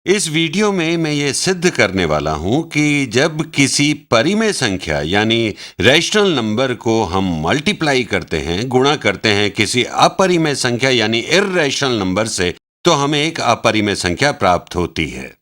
इस वीडियो में मैं ये सिद्ध करने वाला हूं कि जब किसी परिमेय संख्या यानी रैशनल नंबर को हम मल्टीप्लाई करते हैं, गुणा करते हैं किसी अपरिमेय संख्या यानी इर्रेशनल नंबर से, तो हमें एक अपरिमेय संख्या प्राप्त होती है।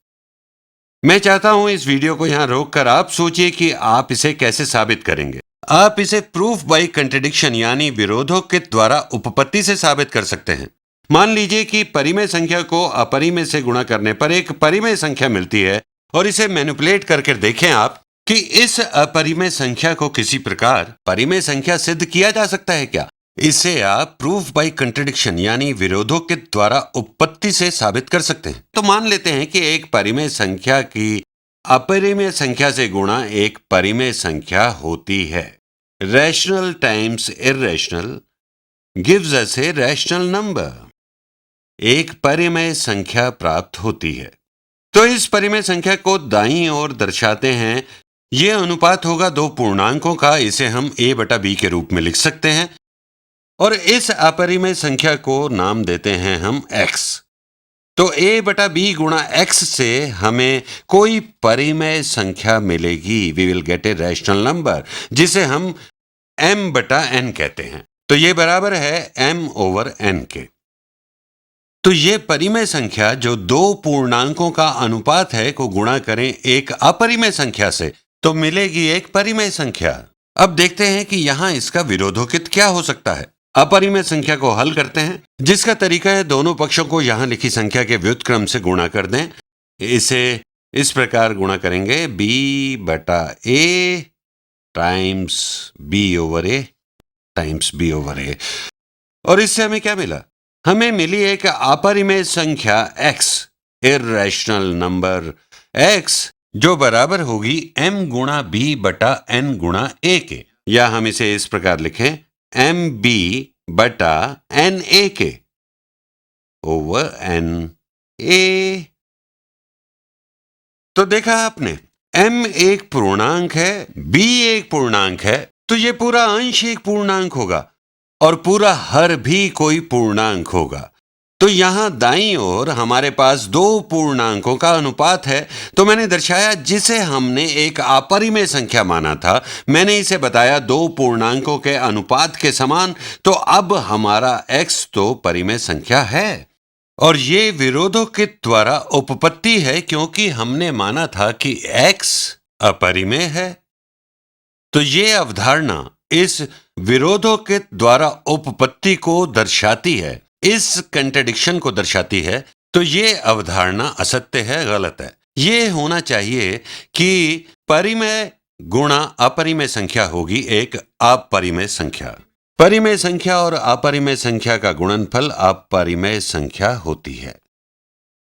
मैं चाहता हूं इस वीडियो को यहां रोककर आप सोचिए कि आप इसे कैसे साबित करेंगे। आप इसे प्रूफ बाय कंट्रडिक्शन यानी विरोधों के द्वारा उपपत्ति से साबित कर सकते हैं। मान लीजिए कि परिमेय संख्या को अपरिमेय से गुणा करने पर एक परिमेय संख्या मिलती है और इसे मैनिपुलेट करके देखें आप कि इस अपरिमेय संख्या को किसी प्रकार परिमेय संख्या सिद्ध किया जा सकता है क्या। इसे आप प्रूफ बाय कंट्रडिक्शन यानी विरोधों के द्वारा उपपत्ति से साबित कर सकते हैं। तो मान लेते हैं कि एक परिमेय संख्या की अपरिमेय संख्या से गुणा एक परिमेय संख्या होती है। Rational times irrational gives us ए रैशनल नंबर। एक परिमेय संख्या प्राप्त होती है। तो इस परिमेय संख्या को दाईं ओर दर्शाते हैं। यह अनुपात होगा दो पूर्णांकों का। इसे हम a/b के रूप में लिख सकते हैं और इस अपरिमेय संख्या को नाम देते हैं हम x। तो a/b गुणा x से हमें कोई परिमेय संख्या मिलेगी। We will get a rational number जिसे हम m/n कहते हैं। तो ये बराबर है m/n के। तो ये परिमेय संख्या जो दो पूर्णांकों का अनुपात है को गुणा करें एक अपरिमेय संख्या से तो मिलेगी एक परिमेय संख्या। अब देखते हैं कि यहाँ इसका विरोधोकित क्या हो सकता है। अपरिमेय संख्या को हल करते हैं, जिसका तरीका है दोनों पक्षों को यहाँ लिखी संख्या के व्युत्क्रम से गुणा कर दें। इसे इस प्रकार गुणा करेंगे b/a times b/a times b/a। और इससे हमें क्या मिला? हमें मिली एक अपरिमेय संख्या x, इर्रेशनल नंबर x, जो बराबर होगी m गुणा b/n गुणा a के। या हम इसे इस प्रकार लिखें mb/na के ओवर na। तो देखा आपने, m एक पूर्णांक है, b एक पूर्णांक है, तो ये पूरा अंश एक पूर्णांक होगा और पूरा हर भी कोई पूर्णांक होगा। तो यहां दाईं ओर हमारे पास दो पूर्णांकों का अनुपात है। तो मैंने दर्शाया जिसे हमने एक अपरिमेय संख्या माना था, मैंने इसे बताया दो पूर्णांकों के अनुपात के समान। तो अब हमारा x तो परिमेय संख्या है और ये विरोधों के द्वारा उपपत्ति है, क्योंकि हमने माना था कि x अपरिमेय है। तो ये अवधारणा इस विरोधों के द्वारा उपपत्ति को दर्शाती है, इस कंट्रडिक्शन को दर्शाती है। तो ये अवधारणा असत्य है, गलत है। ये होना चाहिए कि परिमेय गुणा अपरिमेय संख्या होगी एक अपरिमेय संख्या। परिमेय संख्या और अपरिमेय संख्या का गुणनफल अपरिमेय संख्या होती है।